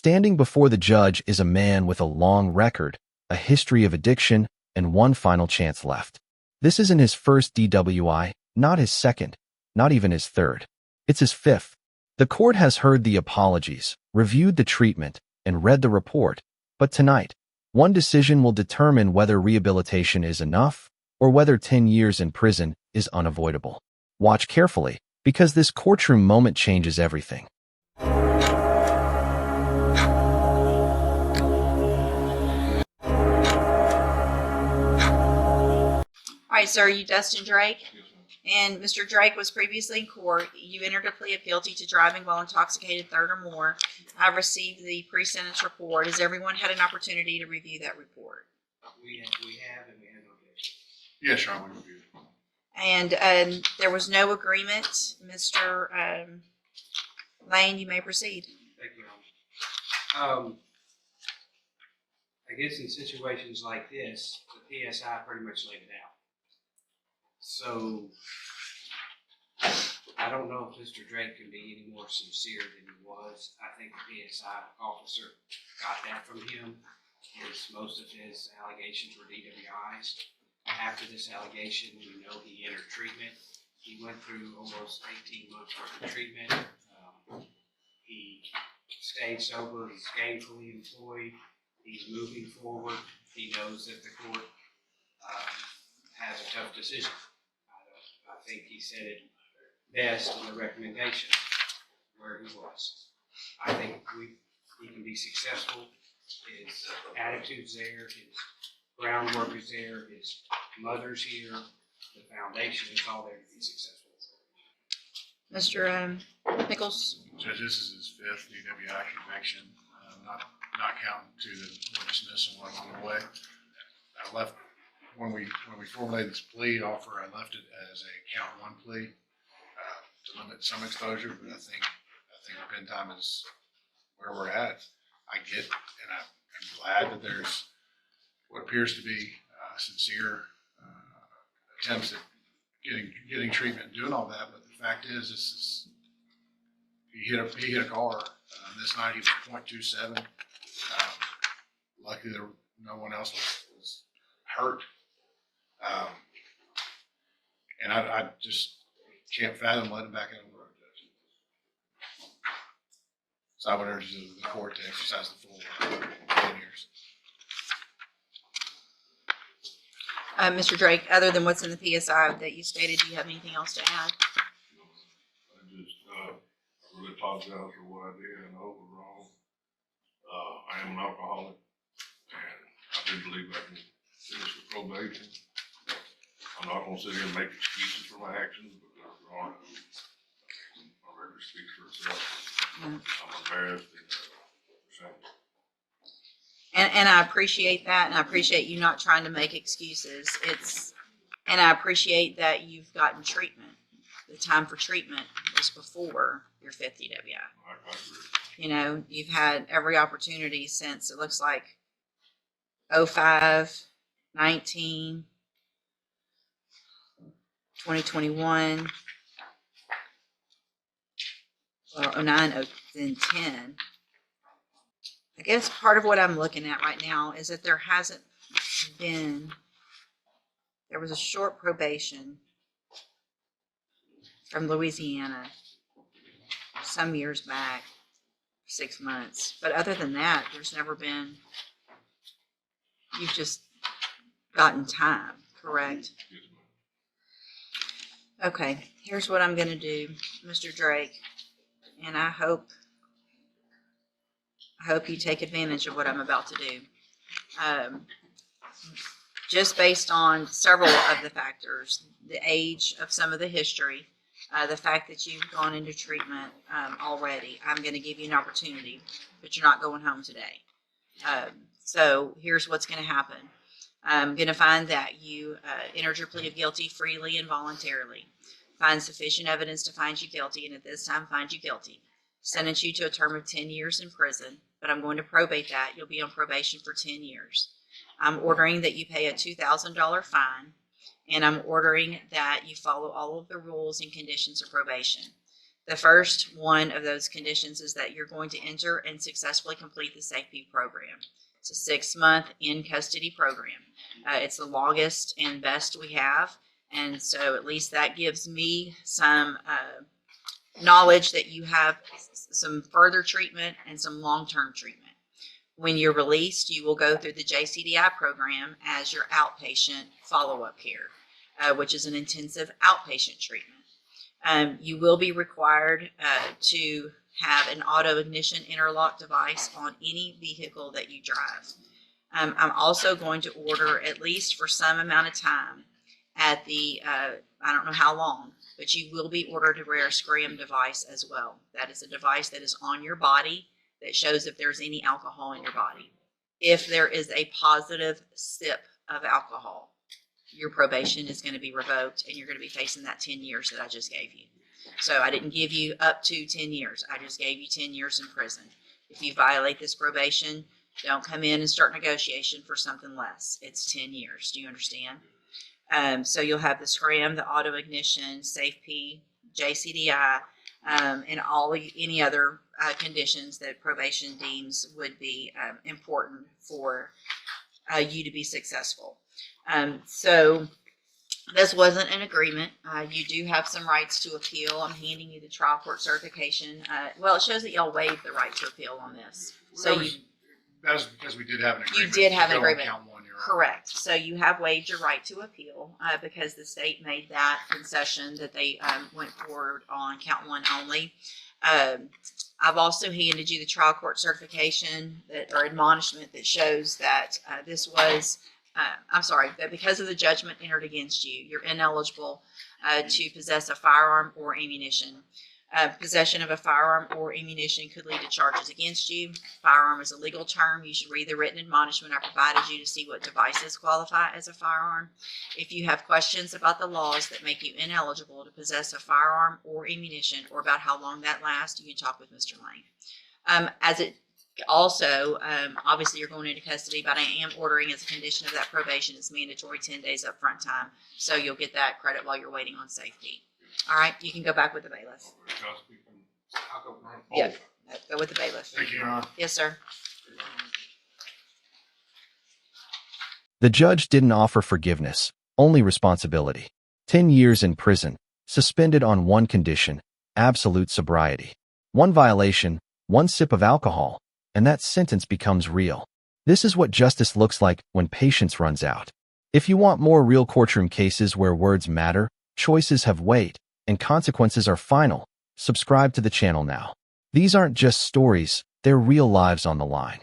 Standing before the judge is a man with a long record, a history of addiction, and one final chance left. This isn't his first DWI, not his second, not even his third. It's his fifth. The court has heard the apologies, reviewed the treatment, and read the report, but tonight, one decision will determine whether rehabilitation is enough or whether 10 years in prison is unavoidable. Watch carefully, because this courtroom moment changes everything. All right, sir, are you Dustin Drake? And Mr. Drake was previously in court. You entered a plea of guilty to driving while intoxicated, third or more. I've received the pre-sentence report. Has everyone had an opportunity to review that report? We have no objection. Yes, Your Honor, we reviewed it. And there was no agreement. Mr. Lane, you may proceed. Thank you, Your Honor. I guess in situations like this, the PSI pretty much laid it out. So, I don't know if Mr. Drake can be any more sincere than he was. I think the PSI officer got that from him. Most of his allegations were DWIs. After this allegation, we know he entered treatment. He went through almost 18 months worth of treatment. He stayed sober. He's gainfully employed. He's moving forward. He knows that the court has a tough decision. I think he said it best in the recommendation where he was. I think he can be successful. His attitude's there. His groundwork is there. His mother's here. The foundation is all there to be successful. Mr. Nichols? Judge, this is his fifth DWI conviction, not counting to the dismissal one on the way. I left, when we formulated this plea offer, I left it as a count one plea to limit some exposure, but I think pen time is where we're at. I get, and I'm glad that there's what appears to be sincere attempts at getting treatment and doing all that, but the fact is, he hit a car. This night he was .27. Luckily, no one else was hurt. And I just can't fathom letting back in the road, Judge. So I would urge the court to exercise the full 10 years. Mr. Drake, other than what's in the PSI that you stated, do you have anything else to add? I really apologize for what I did, and I hope it was wrong. I am an alcoholic, and I do believe I can finish with probation. I'm not gonna sit here and make excuses for my actions, because there aren't. My record speaks for itself. I'm embarrassed and ashamed. And I appreciate that, and I appreciate you not trying to make excuses. And I appreciate that you've gotten treatment. The time for treatment was before your fifth DWI. I agree. You know, you've had every opportunity since, it looks like, 05, 19, 2021, well, 09, then 10. I guess part of what I'm looking at right now is that there was a short probation from Louisiana some years back, 6 months. But other than that, there's never been, you've just gotten time, correct? Yes, ma'am. Okay, here's what I'm going to do, Mr. Drake, and I hope you take advantage of what I'm about to do. Just based on several of the factors, the age of some of the history, the fact that you've gone into treatment already, I'm going to give you an opportunity, but you're not going home today. So here's what's going to happen. I'm going to find that you entered your plea of guilty freely and voluntarily. Find sufficient evidence to find you guilty, and at this time find you guilty. Sentence you to a term of 10 years in prison, but I'm going to probate that. You'll be on probation for 10 years. I'm ordering that you pay a $2,000 fine, and I'm ordering that you follow all of the rules and conditions of probation. The first one of those conditions is that you're going to enter and successfully complete the SafeP program. It's a 6-month in-custody program. It's the longest and best we have, and so at least that gives me some knowledge that you have some further treatment and some long-term treatment. When you're released, you will go through the JCDI program as your outpatient follow-up care, which is an intensive outpatient treatment. You will be required to have an auto ignition interlock device on any vehicle that you drive. I'm also going to order, at least for some amount of time, at the, I don't know how long, but you will be ordered to wear a scram device as well. That is a device that is on your body that shows if there's any alcohol in your body. If there is a positive sip of alcohol, your probation is going to be revoked and you're going to be facing that 10 years that I just gave you. So I didn't give you up to 10 years. I just gave you 10 years in prison. If you violate this probation, don't come in and start negotiation for something less. It's 10 years. Do you understand? So you'll have the scram, the auto ignition, SafeP, JCDI, and any other conditions that probation deems would be important for you to be successful. So this wasn't an agreement. You do have some rights to appeal. I'm handing you the trial court certification. Well, it shows that y'all waived the right to appeal on this. So That was because we did have an agreement. You did have an to go on agreement. count one, you're right. Correct. So you have waived your right to appeal because the state made that concession that they went forward on count one only. I've also handed you the trial court certification or admonishment that shows that this was, that because of the judgment entered against you, you're ineligible to possess a firearm or ammunition. Possession of a firearm or ammunition could lead to charges against you. Firearm is a legal term. You should read the written admonishment I provided you to see what devices qualify as a firearm. If you have questions about the laws that make you ineligible to possess a firearm or ammunition, or about how long that lasts, you can talk with Mr. Lane. Obviously you're going into custody, but I am ordering as a condition of that probation, it's mandatory 10 days upfront time. So you'll get that credit while you're waiting on safety. All right, you can go back with the bailiff. Yeah, go with the bailiff. Thank you, Your Honor. Yes, sir. The judge didn't offer forgiveness, only responsibility. 10 years in prison, suspended on one condition, absolute sobriety. One violation, one sip of alcohol, and that sentence becomes real. This is what justice looks like when patience runs out. If you want more real courtroom cases where words matter, choices have weight, and consequences are final, subscribe to the channel now. These aren't just stories, they're real lives on the line.